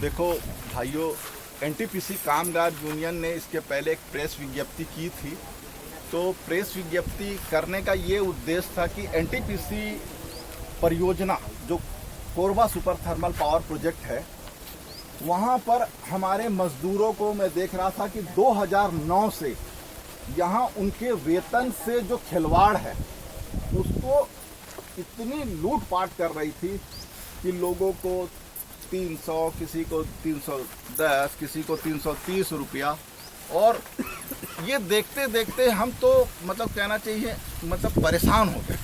देखो भाइयों, एनटीपीसी कामगार यूनियन ने इसके पहले एक प्रेस विज्ञप्ति की थी। तो प्रेस विज्ञप्ति करने का ये उद्देश्य था कि एनटीपीसी परियोजना जो Korba super thermal power project है, वहाँ पर हमारे मजदूरों को मैं देख रहा था कि 2009 से यहाँ उनके वेतन से जो खिलवाड़ है उसको इतनी लूटपाट कर रही थी कि लोगों को 300, किसी को 310, किसी को 330 रुपया। और ये देखते देखते हम तो मतलब कहना चाहिए मतलब परेशान हो गए।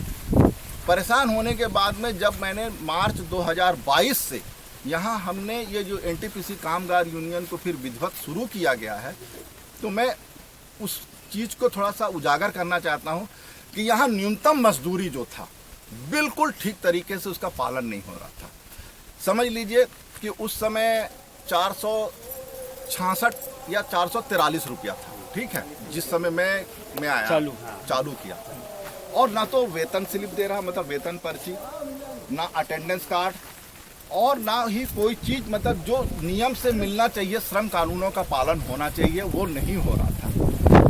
परेशान होने के बाद में जब मैंने मार्च 2022 से यहाँ हमने ये जो एनटीपीसी कामगार यूनियन को फिर विधिवत शुरू किया गया है, तो मैं उस चीज़ को थोड़ा सा उजागर करना चाहता हूँ कि यहाँ न्यूनतम मजदूरी जो था बिल्कुल ठीक तरीके से उसका पालन नहीं हो रहा था। समझ लीजिए कि उस समय 466 या 443 रुपया था, ठीक है, जिस समय मैं आया चालू किया। और ना तो वेतन स्लिप दे रहा, मतलब वेतन पर्ची, ना अटेंडेंस कार्ड, और ना ही कोई चीज़ मतलब जो नियम से मिलना चाहिए, श्रम कानूनों का पालन होना चाहिए, वो नहीं हो रहा था।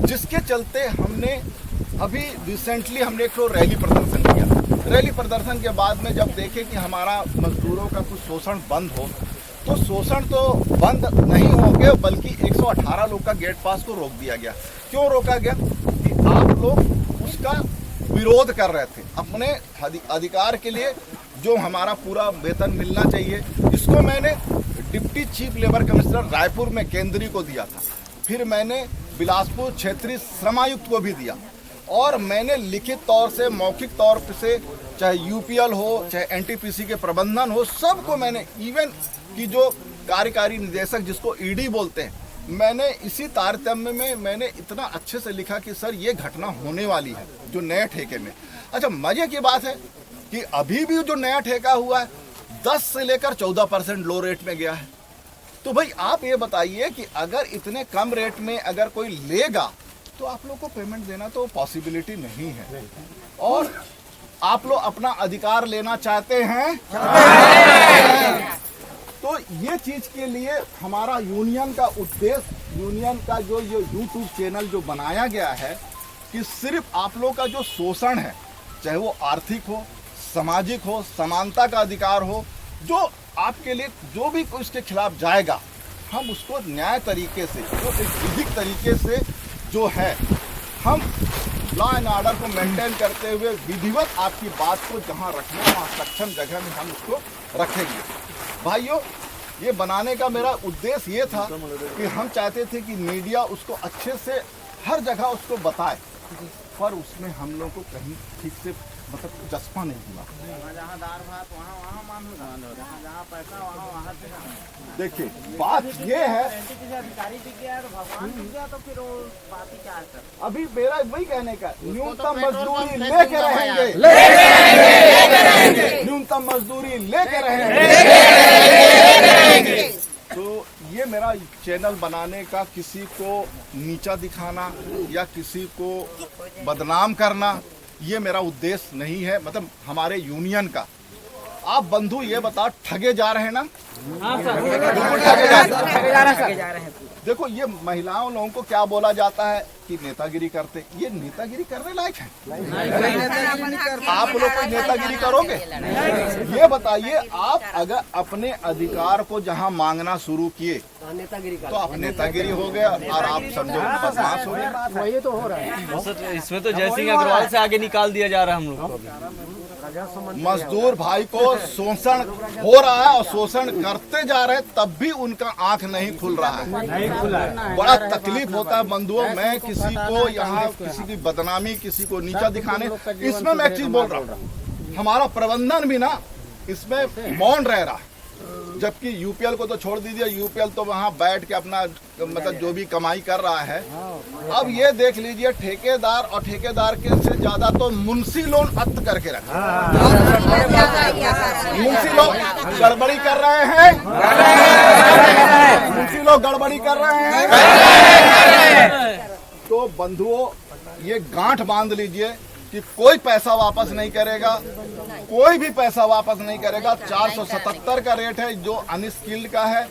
जिसके चलते हमने अभी रिसेंटली हमने एक रैली प्रदर्शन किया। रैली प्रदर्शन के बाद में जब देखे कि हमारा मजदूरों का कुछ शोषण बंद हो, तो शोषण तो बंद नहीं हो गया, बल्कि 118 लोग का गेट पास को रोक दिया गया। क्यों रोका गया? कि आप लोग उसका विरोध कर रहे थे, अपने अधिकार के लिए जो हमारा पूरा वेतन मिलना चाहिए। इसको मैंने deputy chief labour commissioner Raipur में केंद्रीय को दिया था, फिर मैंने बिलासपुर क्षेत्रीय श्रमायुक्त को भी दिया, और मैंने लिखित तौर से, मौखिक तौर से, चाहे यूपीएल हो, चाहे एनटीपीसी के प्रबंधन हो, सबको मैंने, इवन कि जो कार्यकारी निदेशक जिसको ईडी बोलते हैं, मैंने इसी तारतम्य में मैंने इतना अच्छे से लिखा कि सर ये घटना होने वाली है जो नए ठेके में। अच्छा, मजे की बात है कि अभी भी जो नया ठेका हुआ है 10 से लेकर 14% लो रेट में गया है। तो भाई आप ये बताइए कि अगर इतने कम रेट में अगर कोई लेगा तो आप लोग को पेमेंट देना तो पॉसिबिलिटी नहीं है। और आप लोग अपना अधिकार लेना चाहते हैं, तो ये चीज के लिए हमारा यूनियन का उद्देश्य, यूनियन का जो ये यूट्यूब चैनल जो बनाया गया है कि सिर्फ आप लोग का जो शोषण है, चाहे वो आर्थिक हो, सामाजिक हो, समानता का अधिकार हो, जो आपके लिए जो भी उसके खिलाफ जाएगा, हम उसको न्याय तरीके से, जो एक विधिक तरीके से जो है, हम लॉ एंड ऑर्डर को मेंटेन करते हुए विधिवत आपकी बात को जहां रखना, वहाँ सक्षम जगह में हम उसको रखेंगे। भाइयों, ये बनाने का मेरा उद्देश्य ये था कि हम चाहते थे कि मीडिया उसको अच्छे से हर जगह उसको बताए, पर उसमें हम लोग को कहीं ठीक से मतलब चस्पा नहीं हुआ। देखिए बात ये है, अभी मेरा वही कहने का, न्यूनतम मजदूरी लेके रहेंगे, न्यूनतम मजदूरी लेके रहेंगे। तो ये मेरा चैनल बनाने का किसी को नीचा दिखाना या किसी को बदनाम करना, ये मेरा उद्देश्य नहीं है। मतलब हमारे यूनियन का, आप बंधु ये बताओ, ठगे जा रहे हैं ना? हाँ सर, बिल्कुल ठगे जा रहे हैं। देखो, ये महिलाओं लोगों को क्या बोला जाता है कि नेतागिरी करते, ये नेतागिरी करने लायक है? आप लोग कोई नेतागिरी करोगे? ये बताइए, आप अगर अपने अधिकार को जहां मांगना शुरू किए तो आप नेतागिरी हो गया और आप समझो बदमाश हो गए। वही तो हो रहा है इसमें तो जय सिंह अग्रवाल से आगे निकाल दिया जा रहा है हम लोग को। मजदूर भाई को शोषण हो रहा है और शोषण करते जा रहे हैं, तब भी उनका आंख नहीं खुल रहा है। बड़ा तकलीफ होता है बंधुओं। मैं किसी को यहाँ किसी की बदनामी, किसी को नीचा दिखाने, इसमें मैं एक चीज बोल रहा हूँ, हमारा प्रबंधन भी ना इसमें मौन रह रहा है। जबकि यूपीएल को तो छोड़ दीजिए, यूपीएल तो वहाँ बैठ के अपना मतलब जो भी कमाई कर रहा है। अब ये देख लीजिए, ठेकेदार और ठेकेदार के से ज्यादा तो मुंशी लोग अत्त करके रखे। मुंशी लोग गड़बड़ी कर रहे हैं, मुंशी लोग गड़बड़ी कर रहे हैं। तो बंधुओं, ये गांठ बांध लीजिए कि कोई पैसा वापस नहीं करेगा, कोई भी पैसा वापस नहीं करेगा। 477 का रेट है जो अनस्किल्ड का है,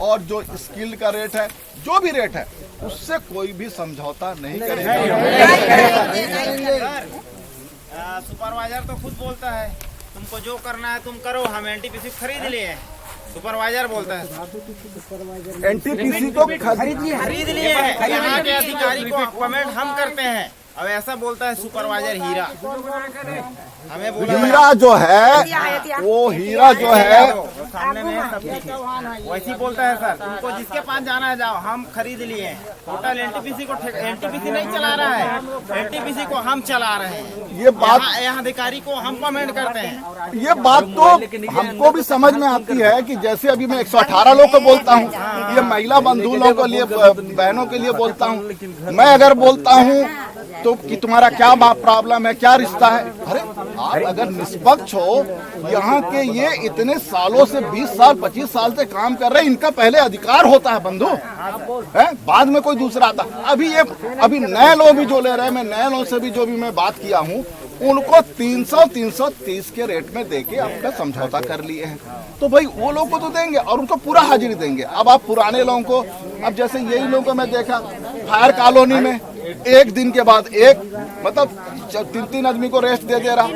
और जो स्किल्ड का रेट है, जो भी रेट है उससे कोई भी समझौता नहीं करेगा। सुपरवाइजर तो खुद बोलता है तुमको जो करना है तुम करो, हम एनटीपीसी खरीद लिए हैं। सुपरवाइजर बोलता है एनटीपीसी को खरीद लिए हैं, यहाँ के अधिकारी को अपॉइंटमेंट हम करते हैं। अब ऐसा बोलता है सुपरवाइजर हीरा, हमें बोला हीरा जो है, वो हीरा जो है सामने में सब ठीक है, वैसे बोलता है सर तुमको जिसके पास जाना है जाओ, हम खरीद लिए हैं। टोटल एनटीपीसी को एनटीपीसी नहीं चला रहा है, एनटीपीसी को हम चला रहे हैं। ये बात यहाँ अधिकारी को हम कमेंट करते हैं। ये बात तो हमको भी समझ में आती है कि जैसे अभी मैं 118 लोग को बोलता हूँ, ये महिला बंधु लोगों के लिए, बहनों के लिए बोलता हूँ। मैं अगर बोलता हूँ तो कि तुम्हारा क्या प्रॉब्लम है, क्या रिश्ता है, अरे आप अगर निष्पक्ष हो, यहाँ के ये इतने सालों से 20 साल 25 साल से काम कर रहे हैं, इनका पहले अधिकार होता है बंधु, है बाद में कोई दूसरा आता। अभी नए लोग भी जो ले रहे हैं, मैं नए लोगों से भी जो भी मैं बात किया हूँ, उनको 300-330 के रेट में देके अपना समझौता कर लिए हैं। तो भाई वो लोग को तो देंगे और उनको पूरा हाजिरी देंगे। अब आप पुराने लोगों को, अब जैसे यही लोगों को मैं देखा फायर कॉलोनी में, एक दिन के बाद एक, मतलब 3-3 आदमी को रेस्ट दे रहा,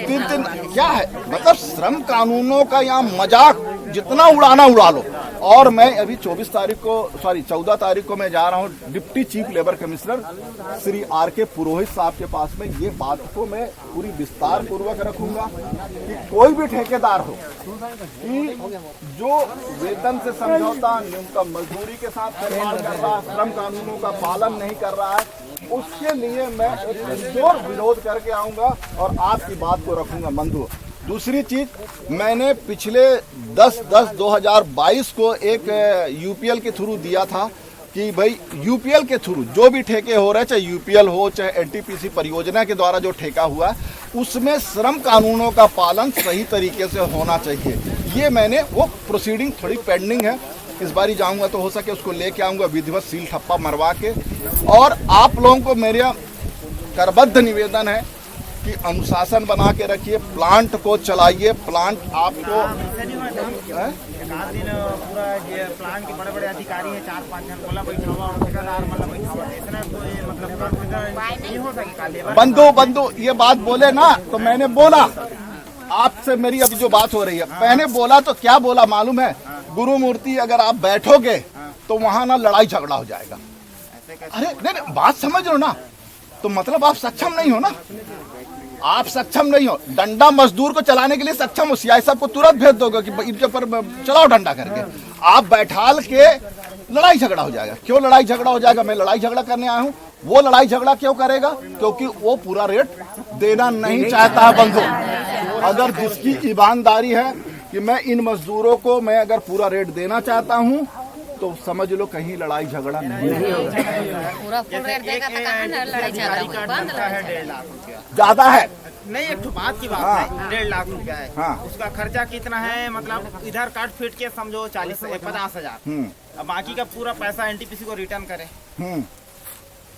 3-3 क्या है, मतलब श्रम कानूनों का यहाँ मजाक जितना उड़ाना उड़ा लो। और मैं अभी 14 तारीख को मैं जा रहा हूँ deputy chief labour commissioner Shri RK पुरोहित साहब के पास में। ये बात को मैं पूरी विस्तार पूर्वक रखूंगा कि कोई भी ठेकेदार हो कि जो वेतन से समझौता, न्यूनतम मजदूरी के साथ निर्माण कर रहा है, श्रम कानूनों का पालन नहीं कर रहा है, उसके लिए मैं एक जोर विरोध करके आऊंगा और आपकी बात को रखूंगा बंधु। दूसरी चीज, मैंने पिछले 10/10/2022 को एक UPL के थ्रू दिया था कि भाई UPL के थ्रू जो भी ठेके हो रहे हैं, चाहे UPL हो चाहे NTPC परियोजना के द्वारा जो ठेका हुआ है, उसमें श्रम कानूनों का पालन सही तरीके से होना चाहिए। ये मैंने, वो प्रोसीडिंग थोड़ी पेंडिंग है, इस बारी जाऊंगा तो हो सके उसको लेके आऊंगा विधिवत सील ठप्पा मरवा के। और आप लोगों को मेरा करबद्ध निवेदन है कि अनुशासन बना के रखिए, प्लांट को चलाइए। प्लांट आपको पूरा प्लांट के बड़े बड़े अधिकारी हैं, 4-5 जन बोला बैठा हुआ और ठेकेदार मतलब बैठा हुआ, इतना मतलब नहीं हो सकेगा। बंधु ये बात बोले ना, तो मैंने बोला आपसे, मेरी अभी जो बात हो रही है, मैंने बोला तो क्या बोला मालूम है, गुरु मूर्ति अगर आप बैठोगे तो वहां ना लड़ाई झगड़ा हो जाएगा। अरे नहीं, बात समझ लो ना, तो मतलब आप सक्षम नहीं हो ना, आप सक्षम नहीं हो। डंडा मजदूर को चलाने के लिए सक्षम हो, सीआई साहब को तुरंत भेज दोगे कि इनके ऊपर चलाओ डंडा करके, आप बैठाल के लड़ाई झगड़ा हो जाएगा। क्यों लड़ाई झगड़ा हो जाएगा? मैं लड़ाई झगड़ा करने आया हूँ, वो लड़ाई झगड़ा क्यों करेगा? क्योंकि वो पूरा रेट देना नहीं चाहता है बंधु। अगर जिसकी ईमानदारी है कि मैं इन मजदूरों को मैं अगर पूरा रेट देना चाहता हूँ, तो समझ लो कहीं लड़ाई झगड़ा नहीं पूरा फुल रेट देगा तो कहाँ ना लड़ाई झगड़ा होगा, बंद लड़ाई झगड़ा। 1.5 लाख रुपया ज्यादा है। नहीं, एक बात की बात है, 1.5 लाख रुपया है। हाँ। उसका खर्चा कितना है, मतलब इधर काट पीट के समझो 50 हजार, अब बाकी का पूरा पैसा एनटीपीसी को रिटर्न करे।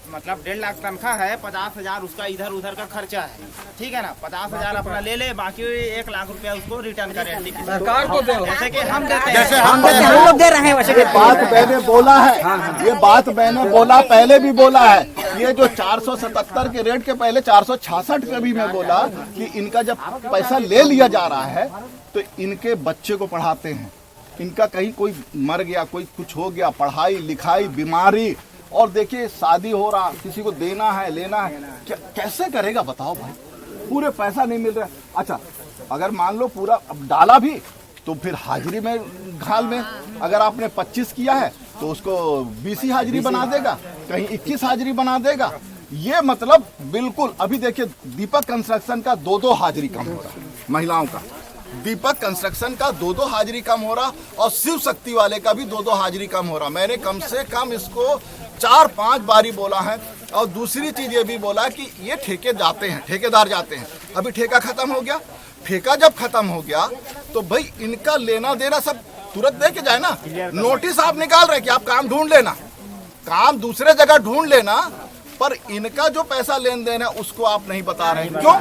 मतलब 1.5 लाख तनख्वाह है, 50 हजार उसका इधर उधर का खर्चा है, ठीक है ना। 50 हजार अपना ले ले, बाकी 1 लाख रुपया उसको रिटर्न करे एनटीपीसी सरकार को, जैसे कि हम देते हैं, जैसे हम लोग दे रहे हैं वैसे। बात मैंने बोला है, ये बात मैंने बोला, पहले भी बोला है। ये जो 477 के रेट के पहले 466 पे भी मैं बोला कि इनका जब पैसा ले लिया जा रहा है तो इनके बच्चे को पढ़ाते हैं, इनका कहीं कोई मर गया, कोई कुछ हो गया, पढ़ाई लिखाई, बीमारी, और देखिए शादी हो रहा, किसी को देना है, लेना है, कैसे करेगा बताओ भाई? पूरे पैसा नहीं मिल रहा। अच्छा, अगर मान लो पूरा अब डाला भी तो फिर हाजिरी में घाल में, अगर आपने 25 किया है तो उसको 20 ही हाजिरी बना देगा, कहीं 21 हाजिरी बना देगा। ये मतलब बिल्कुल, अभी देखिए दीपक कंस्ट्रक्शन का 2-2 हाजिरी कम हो रहा, महिलाओं का दीपक कंस्ट्रक्शन का 2-2 हाजिरी कम हो रहा, और शिव शक्ति वाले का भी 2-2 हाजिरी कम हो रहा। मैंने कम से कम इसको 4-5 बारी बोला है। और दूसरी चीज ये भी बोला कि ये ठेकेदार जाते हैं, अभी ठेका खत्म हो गया, ठेका जब खत्म हो गया तो भाई इनका लेना देना सब तुरंत दे के जाए ना। नोटिस आप निकाल रहे कि आप काम ढूंढ लेना, काम दूसरे जगह ढूंढ लेना, पर इनका जो पैसा लेन देन है उसको आप नहीं बता रहे हैं, क्यों?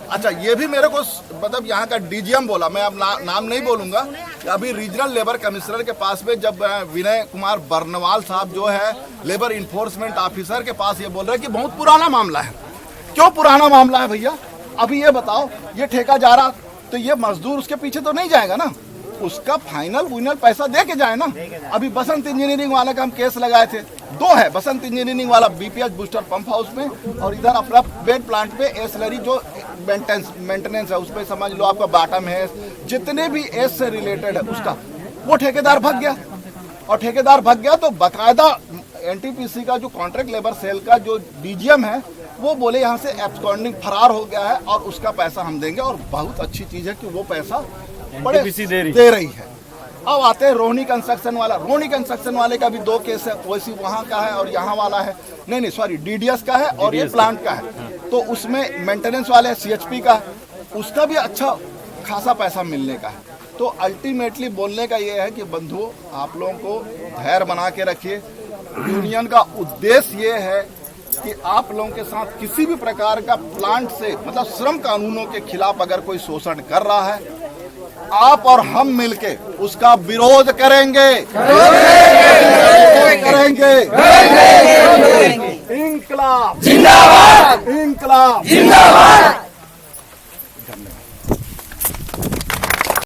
अच्छा, ये भी मेरे को मतलब यहाँ का डीजीएम बोला, मैं अब नाम नहीं बोलूंगा, अभी रीजनल लेबर कमिश्नर के पास में जब विनय कुमार बर्नवाल साहब जो है लेबर इन्फोर्समेंट ऑफिसर के पास ये बोल रहे हैं कि बहुत पुराना मामला है। क्यों पुराना मामला है भैया? अभी ये बताओ, ये ठेका जा रहा तो ये मजदूर उसके पीछे तो नहीं जाएगा ना, उसका फाइनल पैसा दे के जाए ना। अभी बसंत इंजीनियरिंग वाले का हम केस लगाए थे, 2 है, बसंत इंजीनियरिंग वाला बीपीएच बूस्टर पंप हाउस में, और इधर अपना बेड प्लांट पे एसलरी जो मेंटेनेंस है उसमें समझ लो आपका बॉटम है, जितने भी एस से रिलेटेड है उसका, वो ठेकेदार भाग गया। और ठेकेदार भाग गया तो बाकायदा एनटीपीसी का जो कॉन्ट्रैक्ट लेबर सेल का जो डीजीएम है वो बोले यहाँ से एब्सकॉन्डिंग फरार हो गया है और उसका पैसा हम देंगे। और बहुत अच्छी चीज है कि वो पैसा बड़े दे रही है। अब आते हैं रोहिणी कंस्ट्रक्शन वाला। रोहिणी कंस्ट्रक्शन वाले का भी 2 केस है, वैसी वहाँ का है और यहाँ वाला है, नहीं सॉरी डीडीएस का है और ये प्लांट का है। तो उसमें मेंटेनेंस वाले सीएचपी का, उसका भी अच्छा खासा पैसा मिलने का है। तो अल्टीमेटली बोलने का ये है कि बंधुओं, आप लोगों को धैर्य बना के रखिए। यूनियन का उद्देश्य ये है कि आप लोगों के साथ किसी भी प्रकार का प्लांट से मतलब श्रम कानूनों के खिलाफ अगर कोई शोषण कर रहा है, आप और हम मिलके उसका विरोध करेंगे। इंकलाब जिंदाबाद, इंकलाब जिंदाबाद।